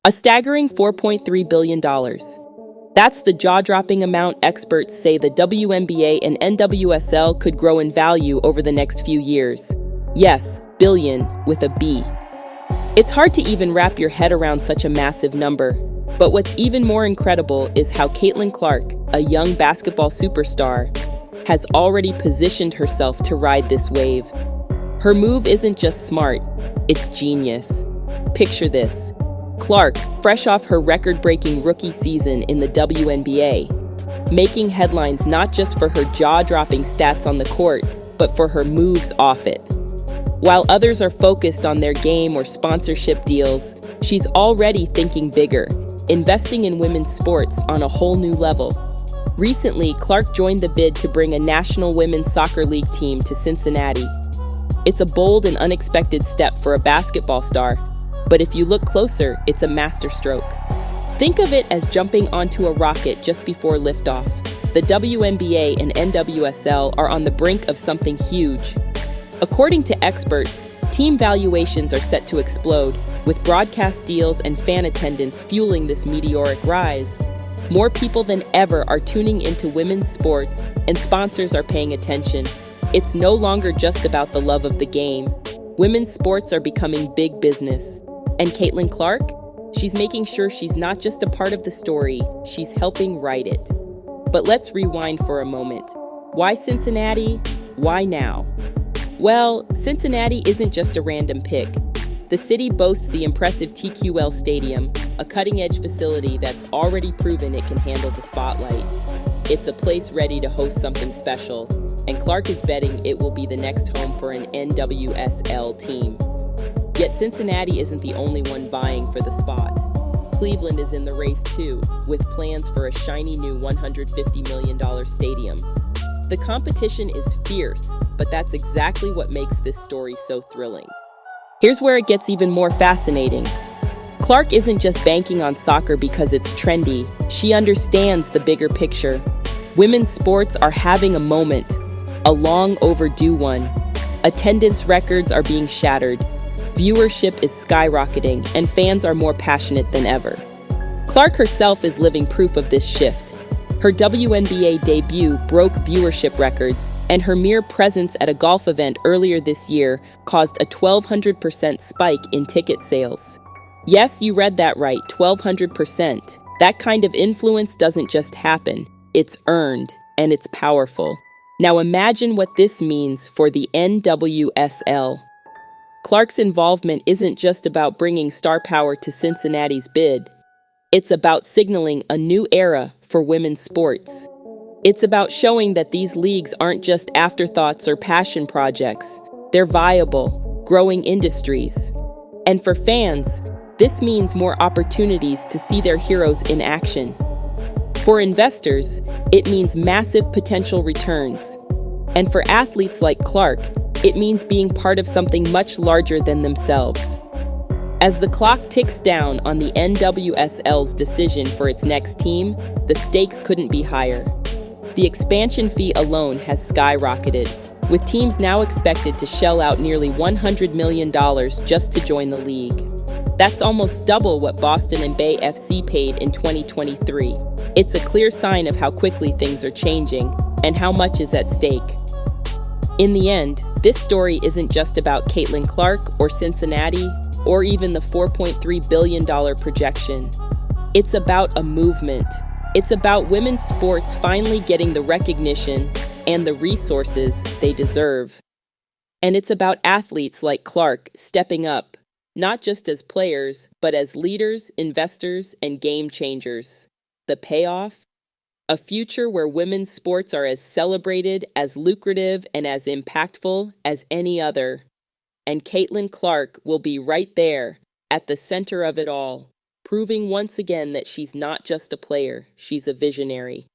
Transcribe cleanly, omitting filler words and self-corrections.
A staggering $4.3 billion. That's the jaw-dropping amount experts say the WNBA and NWSL could grow in value over the next few years. Yes, billion with a B. It's hard to even wrap your head around such a massive number. But what's even more incredible is how Caitlin Clark, a young basketball superstar, has already positioned herself to ride this wave. Her move isn't just smart, it's genius. Picture this. Clark, fresh off her record-breaking rookie season in the WNBA, making headlines not just for her jaw-dropping stats on the court, but for her moves off it. While others are focused on their game or sponsorship deals, she's already thinking bigger, investing in women's sports on a whole new level. Recently, Clark joined the bid to bring a National Women's Soccer League team to Cincinnati. It's a bold and unexpected step for a basketball star, but if you look closer, it's a masterstroke. Think of it as jumping onto a rocket just before liftoff. The WNBA and NWSL are on the brink of something huge. According to experts, team valuations are set to explode, with broadcast deals and fan attendance fueling this meteoric rise. More people than ever are tuning into women's sports, and sponsors are paying attention. It's no longer just about the love of the game. Women's sports are becoming big business. And Caitlin Clark? She's making sure she's not just a part of the story, she's helping write it. But let's rewind for a moment. Why Cincinnati? Why now? Well, Cincinnati isn't just a random pick. The city boasts the impressive TQL Stadium, a cutting-edge facility that's already proven it can handle the spotlight. It's a place ready to host something special, and Clark is betting it will be the next home for an NWSL team. Yet Cincinnati isn't the only one vying for the spot. Cleveland is in the race too, with plans for a shiny new $150 million stadium. The competition is fierce, but that's exactly what makes this story so thrilling. Here's where it gets even more fascinating. Clark isn't just banking on soccer because it's trendy. She understands the bigger picture. Women's sports are having a moment, a long overdue one. Attendance records are being shattered. Viewership is skyrocketing, and fans are more passionate than ever. Clark herself is living proof of this shift. Her WNBA debut broke viewership records, and her mere presence at a golf event earlier this year caused a 1,200% spike in ticket sales. Yes, you read that right, 1,200%. That kind of influence doesn't just happen. It's earned, and it's powerful. Now imagine what this means for the NWSL. Clark's involvement isn't just about bringing star power to Cincinnati's bid. It's about signaling a new era for women's sports. It's about showing that these leagues aren't just afterthoughts or passion projects. They're viable, growing industries. And for fans, this means more opportunities to see their heroes in action. For investors, it means massive potential returns. And for athletes like Clark, it means being part of something much larger than themselves. As the clock ticks down on the NWSL's decision for its next team, the stakes couldn't be higher. The expansion fee alone has skyrocketed, with teams now expected to shell out nearly $100 million just to join the league. That's almost double what Boston and Bay FC paid in 2023. It's a clear sign of how quickly things are changing and how much is at stake. In the end, this story isn't just about Caitlin Clark or Cincinnati or even the $4.3 billion projection. It's about a movement. It's about women's sports finally getting the recognition and the resources they deserve. And it's about athletes like Clark stepping up, not just as players, but as leaders, investors, and game changers. The payoff? A future where women's sports are as celebrated, as lucrative, and as impactful as any other. And Caitlin Clark will be right there, at the center of it all, proving once again that she's not just a player, she's a visionary.